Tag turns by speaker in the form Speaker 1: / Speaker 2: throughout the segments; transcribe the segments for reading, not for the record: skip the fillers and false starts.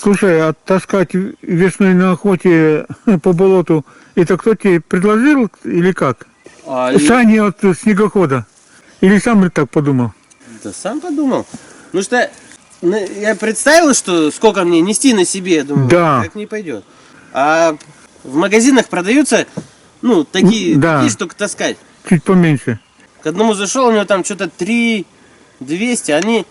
Speaker 1: Слушай, а таскать весной на охоте по болоту, это кто тебе предложил или как? Сани от снегохода? Или сам так подумал?
Speaker 2: Да сам подумал. Ну что, я представил, что сколько мне нести на себе, я думаю,
Speaker 1: Да.
Speaker 2: как не пойдет. А в магазинах продаются, ну, такие штуки таскать.
Speaker 1: Чуть поменьше.
Speaker 2: К одному зашел, у него там что-то 3200, они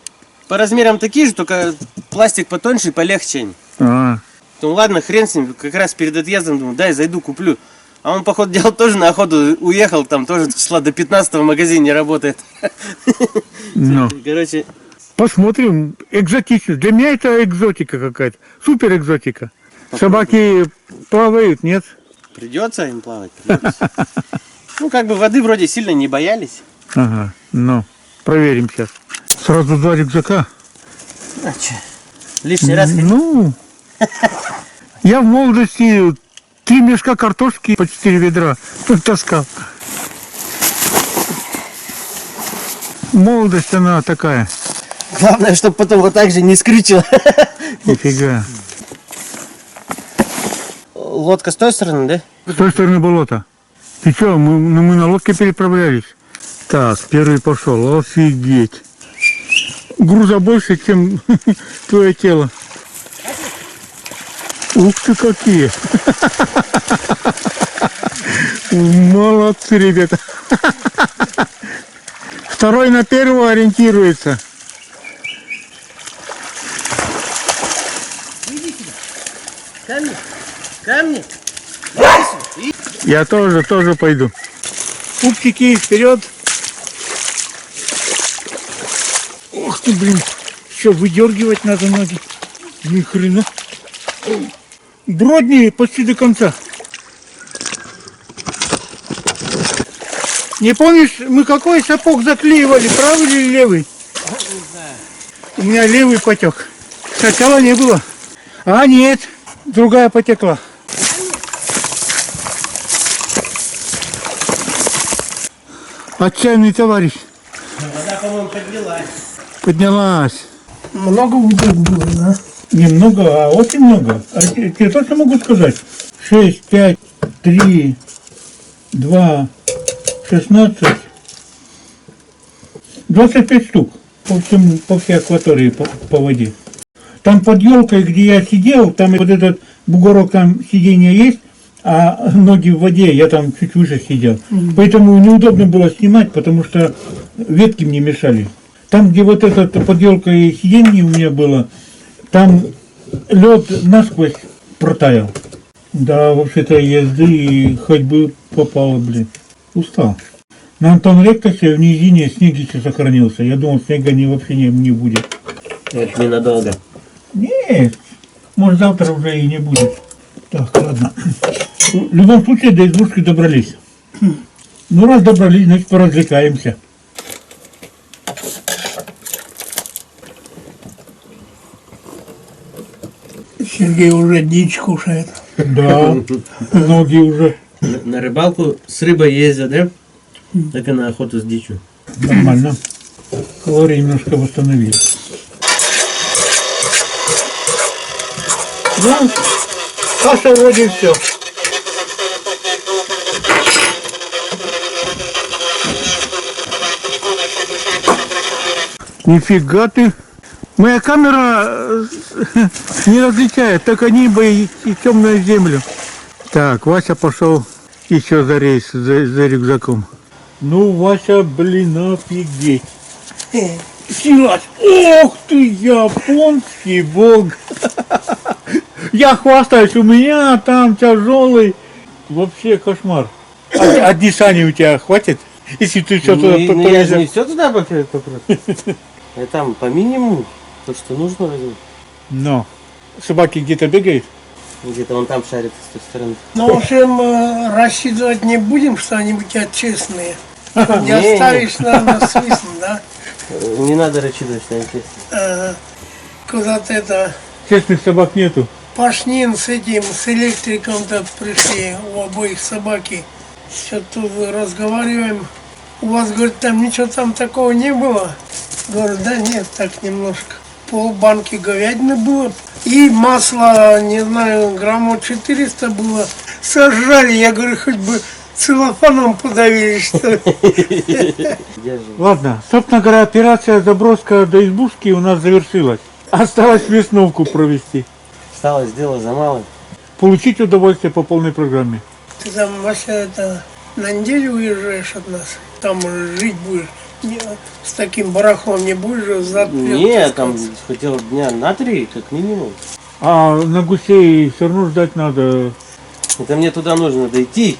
Speaker 2: по размерам такие же, только пластик потоньше и полегче.
Speaker 1: А.
Speaker 2: Ну ладно, хрен с ним, как раз перед отъездом думаю, дай зайду, куплю. А он, походу, делал тоже на охоту, уехал, там тоже числа до 15-го в магазине не работает.
Speaker 1: Ну.
Speaker 2: Короче.
Speaker 1: Посмотрим. Экзотично. Для меня это экзотика какая-то. Супер экзотика. Собаки плавают, нет?
Speaker 2: Придется им плавать, придется. Ну, как бы воды вроде сильно не боялись.
Speaker 1: Ага, ну, проверим сейчас. Сразу 2 рюкзака.
Speaker 2: А че? Лишний раз?
Speaker 1: Ну, я в молодости 3 мешка картошки по 4 ведра таскал. Молодость она такая.
Speaker 2: Главное, чтобы потом вот так же не скрючило.
Speaker 1: Нифига.
Speaker 2: Лодка с той стороны, да?
Speaker 1: С той стороны болота. Ты что, мы на лодке переправлялись? Так, первый пошел. Офигеть. Груза больше, чем твое тело. Ух ты, какие. Молодцы, ребята. Второй на первого ориентируется.
Speaker 2: Иди сюда. Камни. Камни.
Speaker 1: Я тоже пойду. Пупчики вперед. Ох ты, блин. Еще выдергивать надо ноги. Ни хрена. Бродни почти до конца. Не помнишь, мы какой сапог заклеивали, правый или левый?
Speaker 2: Не знаю.
Speaker 1: У меня левый потек. Сначала не было. А нет, другая потекла. Отчаянный товарищ.
Speaker 2: Вода, по-моему, поднялась.
Speaker 1: Поднялась.
Speaker 3: Много удок было, да?
Speaker 1: Немного, а очень много. А тебе точно могу сказать? 6, 5, 3, 2, 16, 25 штук по всей акватории по воде. Там под елкой, где я сидел, там вот этот бугорок, там сиденье есть, а ноги в воде, я там чуть выше сидел. Поэтому неудобно было снимать, потому что ветки мне мешали. Там, где вот этот под елкой сиденье у меня было, там лед насквозь протаял. Да, вообще-то езды и хоть бы попало, блин. Устал. На Антон Ректосе в низине снег еще сохранился. Я думал, снега вообще не будет.
Speaker 2: Это ненадолго.
Speaker 1: Нет, может завтра уже и не будет. Так, ладно. В любом случае до избушки добрались. Ну раз добрались, значит поразвлекаемся.
Speaker 3: Сергей уже дичь кушает.
Speaker 1: Да, ноги уже.
Speaker 2: На рыбалку с рыбой ездят, да? Так и на охоту с дичью.
Speaker 1: Нормально. Калории немножко восстановили. Ну, каша вроде все. Нифига ты. Моя камера не различает только небо и темную землю. Так, Вася пошел еще за рейс, за рюкзаком. Ну, Вася, блин, офигеть. Силась. Ох ты, японский бог. Я хвастаюсь, у меня там тяжелый. Вообще кошмар. А дишани у тебя хватит? Если ты все туда
Speaker 2: Ну я же не все туда попрут. Я там по минимуму, то, что нужно возьму.
Speaker 1: Но собаки где-то бегают?
Speaker 2: Где-то он там шарит с той стороны.
Speaker 3: Ну, в общем, рассчитывать не будем, что они у тебя честные. Не
Speaker 2: Не,
Speaker 3: оставишь на свистно, да?
Speaker 2: Не надо рассчитывать, что они честные.
Speaker 3: Куда-то это...
Speaker 1: Честных собак нету.
Speaker 3: Пашнин с этим, с электриком-то пришли, у обоих собаки. Что тут разговариваем. У вас, говорит, там ничего там такого не было? Говорю, да нет, так немножко. Полбанки говядины было, И масло, не знаю, граммов 400 было. Сожрали, я говорю, хоть бы целлофаном подавили, что ли.
Speaker 1: Ладно, собственно говоря, операция заброска до избушки у нас завершилась. Осталось весновку провести.
Speaker 2: Осталось дело за малым.
Speaker 1: Получить удовольствие по полной программе.
Speaker 3: Ты там, Вася, это, на неделю уезжаешь от нас? Там жить будешь? С таким барахлом не будешь же зад вперед
Speaker 2: Нет, там
Speaker 3: таскаться?
Speaker 2: хотел дня на 3, как минимум.
Speaker 1: А на гусей все равно ждать надо.
Speaker 2: Это мне туда нужно дойти.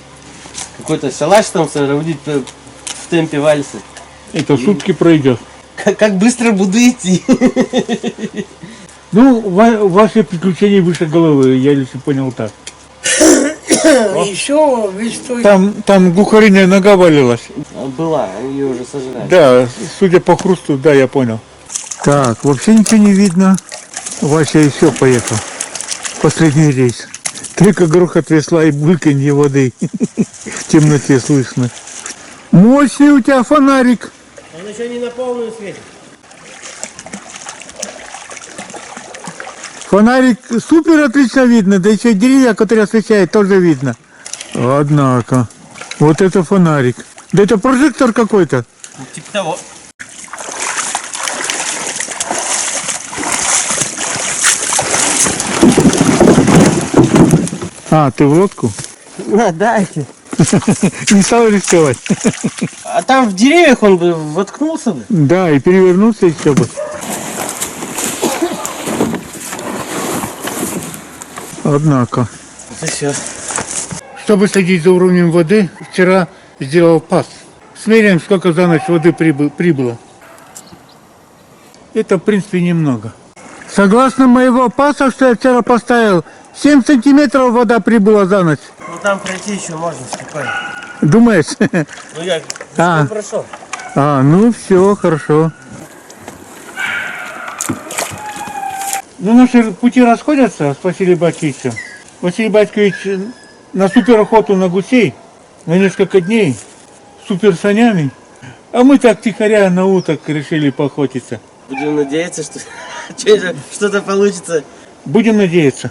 Speaker 2: Какой-то шалаш там соорудить в темпе вальса.
Speaker 1: Это сутки пройдет.
Speaker 2: Как быстро буду идти.
Speaker 1: Ну, ваши приключения выше головы, я лишь понял так.
Speaker 3: Еще весь твой...
Speaker 1: Там глухариная нога валилась.
Speaker 2: Была, ее уже сожрали.
Speaker 1: Да, судя по хрусту, да, я понял. Так, вообще ничего не видно. Вася еще поехал. Последний рейс. Только грохот весла и бульканье воды. В темноте слышно. Мощный у тебя фонарик.
Speaker 2: Он еще не на полную светит.
Speaker 1: Фонарик супер отлично видно, да еще и деревья, которые освещают, тоже видно. Однако, вот это фонарик. Да это прожектор какой-то.
Speaker 2: Типа того.
Speaker 1: А, ты в лодку?
Speaker 2: На, дайте.
Speaker 1: Не стал рисковать.
Speaker 2: А там в деревьях он бы воткнулся бы.
Speaker 1: Да, и перевернулся еще бы. Однако.
Speaker 2: Это все.
Speaker 1: Чтобы следить за уровнем воды, вчера сделал пас. Смеряем, сколько за ночь воды прибыло. Это, в принципе, немного. Согласно моего паса, что я вчера поставил, 7 сантиметров вода прибыла за ночь.
Speaker 2: Ну там пройти еще можно спокойно.
Speaker 1: Думаешь?
Speaker 2: Ну я
Speaker 1: А.
Speaker 2: прошел.
Speaker 1: Ну все, хорошо. Ну, наши пути расходятся с Василием Батьковичем. Василий Батькович на суперохоту на гусей на несколько дней, супер санями. А мы так тихоря на уток решили поохотиться.
Speaker 2: Будем надеяться, что что-то получится.
Speaker 1: Будем надеяться.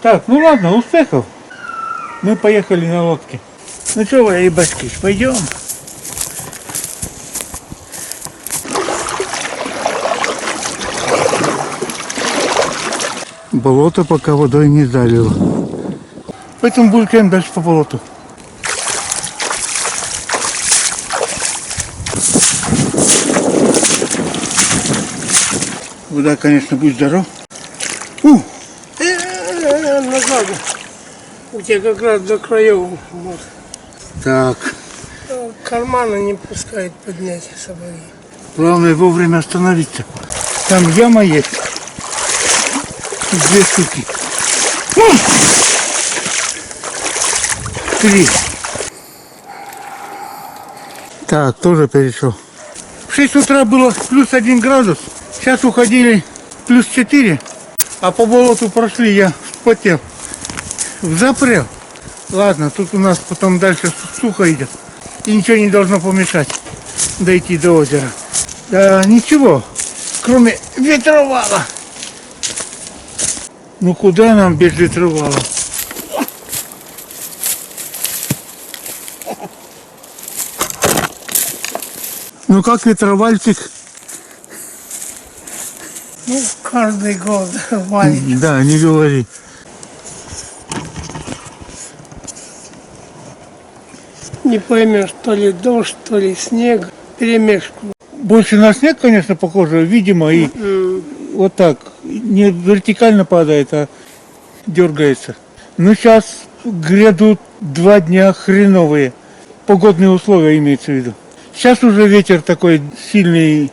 Speaker 1: Так, ну ладно, успехов. Мы поехали на лодке. Ну что, Василий Батькович, пойдем? Болото пока водой не залило. Поэтому булькаем дальше по болоту. Вода, конечно, будь здоров.
Speaker 3: Назад. У тебя как раз до краев. Вот.
Speaker 1: Так,
Speaker 3: Карманы не пускает поднять сапоги.
Speaker 1: главное вовремя остановиться. Там яма есть. 2 штуки. 3. Так, тоже перешел. В 6 утра было плюс 1 градус. Сейчас уходили плюс 4. А по болоту прошли, я вспотел. Запрел. Ладно, тут у нас потом дальше сухо идет. И ничего не должно помешать дойти до озера. Да ничего, кроме ветровала. Ну куда нам без ветровала? Ну как ветровальчик?
Speaker 3: Ну, каждый год валит.
Speaker 1: Да, не говори.
Speaker 3: Не поймешь, то ли дождь, то ли снег. Перемешку.
Speaker 1: Больше на снег, конечно, похоже, видимо, и вот так, не вертикально падает, а дергается. Но сейчас грядут 2 дня хреновые. Погодные условия имеется в виду. Сейчас уже ветер такой сильный,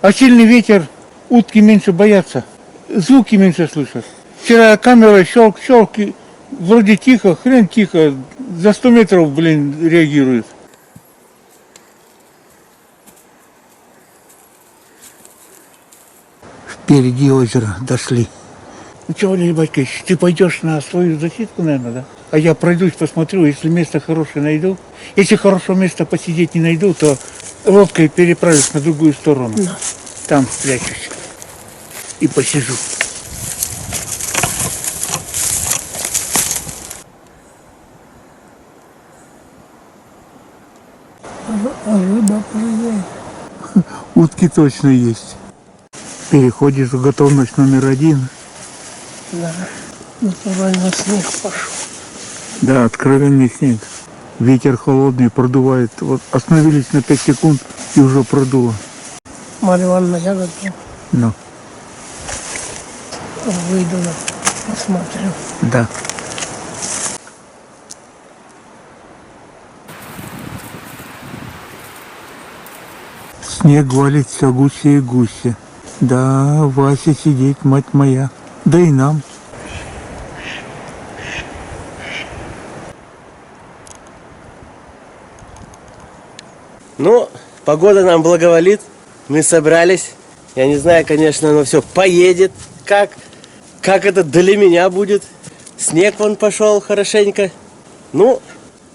Speaker 1: а сильный ветер утки меньше боятся, звуки меньше слышат. Вчера камера щелк-щелк, и вроде тихо, хрен тихо, за 100 метров, реагирует. Впереди озеро дошли. Ну что, Валерий Батькович, ты пойдешь на свою засидку, наверное, да? А я пройдусь, посмотрю, если место хорошее найду. Если хорошего места посидеть не найду, то лодкой переправлюсь на другую сторону. Там спрячусь и посижу. Утки точно есть. Переходишь в готовность номер 1.
Speaker 3: Да. Натурально снег пошел.
Speaker 1: Да, откровенный снег. Ветер холодный, продувает. Вот остановились на 5 секунд и уже продуло.
Speaker 3: Марья Ивановна, я готов.
Speaker 1: Ну,
Speaker 3: Выйду, посмотрю.
Speaker 1: да. Снег валит все гуще и гуще. Да, Вася сидеть, мать моя. Да и нам.
Speaker 2: Ну, погода нам благоволит. Мы собрались. Я не знаю, конечно, оно все поедет. Как это для меня будет. Снег вон пошел хорошенько. Ну,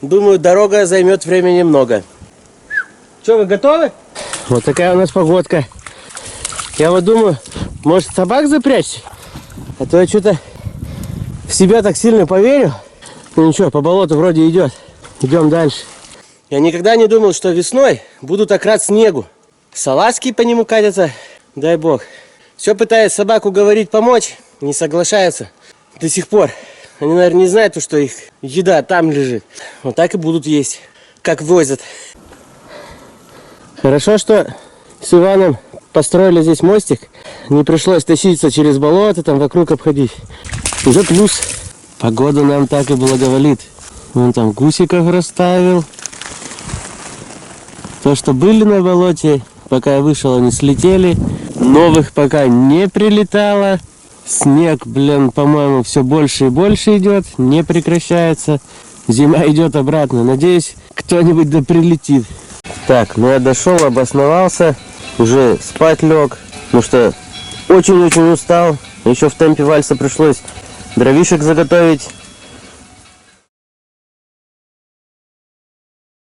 Speaker 2: думаю, дорога займет времени много. Что, вы готовы? Вот такая у нас погодка. Я вот думаю, может собак запрячь? А то я что-то в себя так сильно поверил. Ну ничего, по болоту вроде идет. Идем дальше. Я никогда не думал, что весной буду так рад снегу. Салазки по нему катятся, дай бог. Все пытаюсь собаку говорить помочь, не соглашаются до сих пор. Они, наверное, не знают, что их еда там лежит. Вот так и будут есть, как возят. Хорошо, что с Иваном построили здесь мостик. Не пришлось тащиться через болото, там вокруг обходить. Уже плюс. Погода нам так и благоволит. Вон там гусиков расставил. То, что были на болоте, пока я вышел, они слетели. Новых пока не прилетало. Снег, блин, по-моему, все больше и больше идет. Не прекращается. Зима идет обратно. Надеюсь, кто-нибудь да прилетит. Так, ну я дошел, обосновался. Уже спать лег. Потому что очень-очень устал. Еще в темпе вальса пришлось дровишек заготовить.